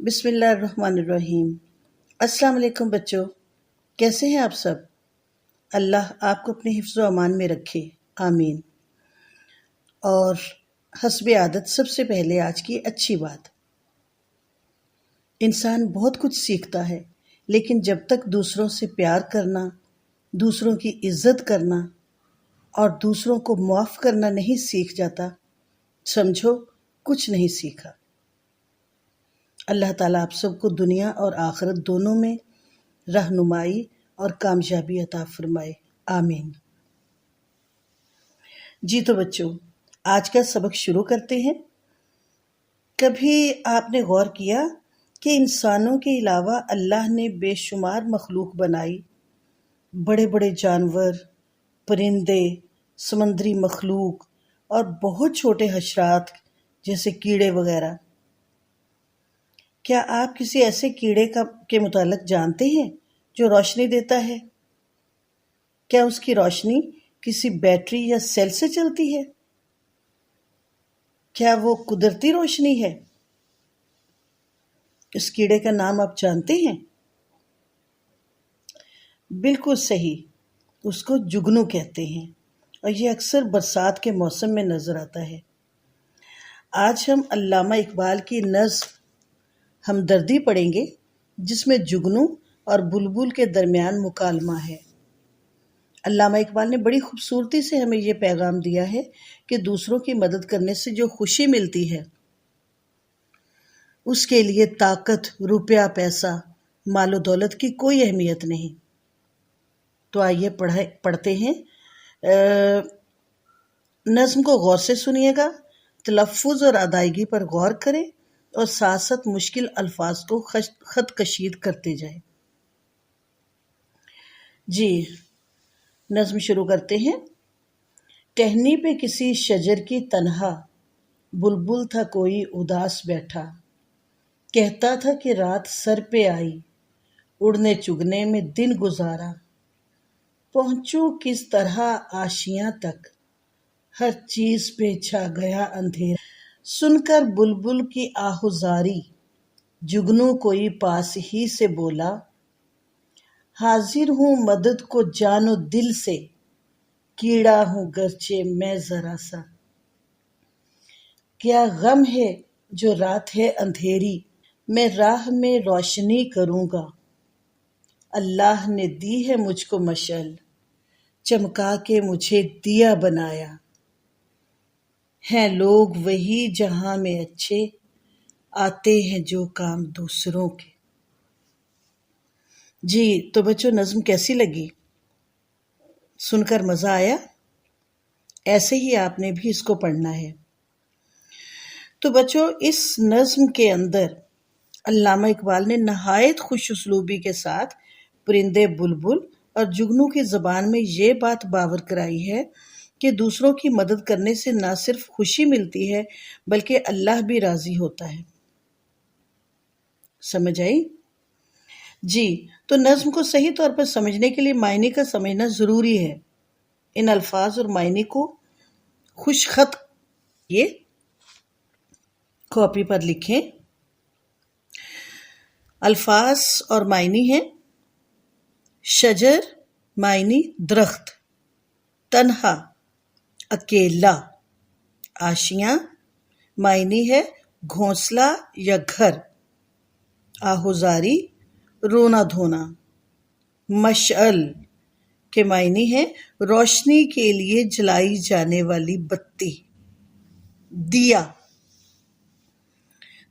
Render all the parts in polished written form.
بسم اللہ الرحمن الرحیم۔ السلام علیکم بچوں، کیسے ہیں آپ سب؟ اللہ آپ کو اپنے حفظ و امان میں رکھے، آمین۔ اور حسب عادت سب سے پہلے آج کی اچھی بات، انسان بہت کچھ سیکھتا ہے لیکن جب تک دوسروں سے پیار کرنا، دوسروں کی عزت کرنا اور دوسروں کو معاف کرنا نہیں سیکھ جاتا، سمجھو کچھ نہیں سیکھا۔ اللہ تعالیٰ آپ سب کو دنیا اور آخرت دونوں میں رہنمائی اور کامیابی عطا فرمائے، آمین۔ جی تو بچوں، آج کا سبق شروع کرتے ہیں۔ کبھی آپ نے غور کیا کہ انسانوں کے علاوہ اللہ نے بے شمار مخلوق بنائی، بڑے بڑے جانور، پرندے، سمندری مخلوق اور بہت چھوٹے حشرات جیسے کیڑے وغیرہ۔ کیا آپ کسی ایسے کیڑے کے متعلق جانتے ہیں جو روشنی دیتا ہے؟ کیا اس کی روشنی کسی بیٹری یا سیل سے چلتی ہے؟ کیا وہ قدرتی روشنی ہے؟ اس کیڑے کا نام آپ جانتے ہیں؟ بالکل صحیح، اس کو جگنو کہتے ہیں اور یہ اکثر برسات کے موسم میں نظر آتا ہے۔ آج ہم علامہ اقبال کی نظم ہمدردی پڑھیں گے جس میں جگنو اور بلبل کے درمیان مکالمہ ہے۔ علامہ اقبال نے بڑی خوبصورتی سے ہمیں یہ پیغام دیا ہے کہ دوسروں کی مدد کرنے سے جو خوشی ملتی ہے اس کے لیے طاقت، روپیہ، پیسہ، مال و دولت کی کوئی اہمیت نہیں۔ تو آئیے پڑھتے ہیں۔ نظم کو غور سے سنیے گا، تلفظ اور ادائیگی پر غور کریں اور ساتھ ساتھ مشکل الفاظ کو خط کشید کرتے جائیں۔ جی، نظم شروع کرتے ہیں۔ ٹہنی پہ کسی شجر کی تنہا، بلبل تھا کوئی اداس بیٹھا، کہتا تھا کہ رات سر پہ آئی، اڑنے چگنے میں دن گزارا، پہنچوں کس طرح آشیاں تک، ہر چیز پہ چھا گیا اندھیرا، سن کر بلبل کی آہوزاری، جگنو کوئی پاس ہی سے بولا، حاضر ہوں مدد کو جان و دل سے، کیڑا ہوں گرچہ میں ذرا سا، کیا غم ہے جو رات ہے اندھیری، میں راہ میں روشنی کروں گا، اللہ نے دی ہے مجھ کو مشعل، چمکا کے مجھے دیا بنایا، ہیں لوگ وہی جہاں میں اچھے، آتے ہیں جو کام دوسروں کے۔ جی تو بچوں، نظم کیسی لگی؟ سن کر مزہ آیا؟ ایسے ہی آپ نے بھی اس کو پڑھنا ہے۔ تو بچوں، اس نظم کے اندر علامہ اقبال نے نہایت خوش اسلوبی کے ساتھ پرندے، بلبل اور جگنو کی زبان میں یہ بات باور کرائی ہے کہ دوسروں کی مدد کرنے سے نہ صرف خوشی ملتی ہے بلکہ اللہ بھی راضی ہوتا ہے۔ سمجھ آئی؟ جی تو نظم کو صحیح طور پر سمجھنے کے لیے معنی کا سمجھنا ضروری ہے۔ ان الفاظ اور معنی کو خوش خط یہ کاپی پر لکھیں۔ الفاظ اور معنی ہیں: شجر معنی درخت، تنہا اکیلا، آشیاں معنی ہے گھونسلہ یا گھر، آہوزاری رونا دھونا، مشعل کے معنی ہے روشنی کے لیے جلائی جانے والی بتی، دیا،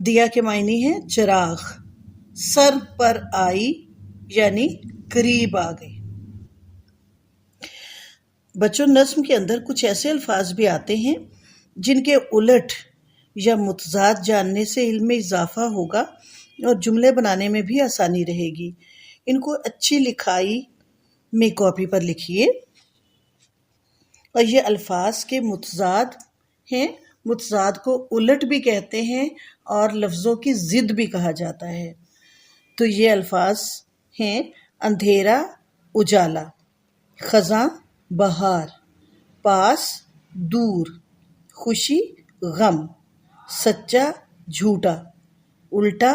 دیا کے معنی ہے چراغ، سر پر آئی یعنی قریب آ گئی۔ بچوں، نظم کے اندر کچھ ایسے الفاظ بھی آتے ہیں جن کے الٹ یا متضاد جاننے سے علم میں اضافہ ہوگا اور جملے بنانے میں بھی آسانی رہے گی۔ ان کو اچھی لکھائی میں کاپی پر لکھیے۔ اور یہ الفاظ کے متضاد ہیں، متضاد کو الٹ بھی کہتے ہیں اور لفظوں کی ضد بھی کہا جاتا ہے۔ تو یہ الفاظ ہیں: اندھیرا اجالا، خزاں بہار، پاس دور، خوشی غم، سچا جھوٹا، الٹا